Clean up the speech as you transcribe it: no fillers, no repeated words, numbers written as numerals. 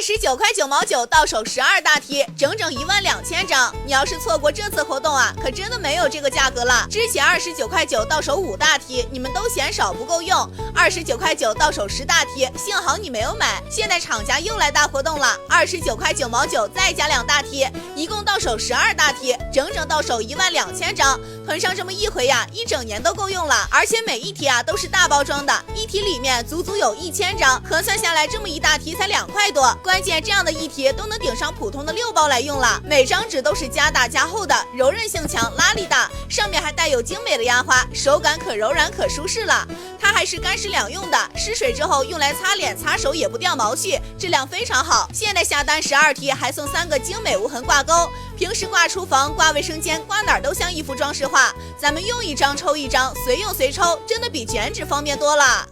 29.9毛到手12大题，整整12000张。你要是错过这次活动啊，可真的没有这个价格了。之前29.9到手5大题，你们都嫌少不够用；29.9到手10大题，幸好你没有买。现在厂家又来大活动了，29.9毛9再加2大题，一共到手12大题，整整到手12000张。囤上这么一回呀，一整年都够用了。而且每一题啊都是大包装的，一题里面足足有1000张，核算下来这么一大题才2块多。关键这样的一题都能顶上普通的6包来用了，每张纸都是加大加厚的，柔韧性强，拉力大，上面还带有精美的压花，手感可柔软可舒适了。它还是干湿两用的，湿水之后用来擦脸擦手也不掉毛絮，质量非常好。现在下单12题还送3个精美无痕挂钩，平时挂厨房、挂卫生间、挂哪儿都像一幅装饰画。咱们用一张抽一张，随用随抽，真的比卷纸方便多了。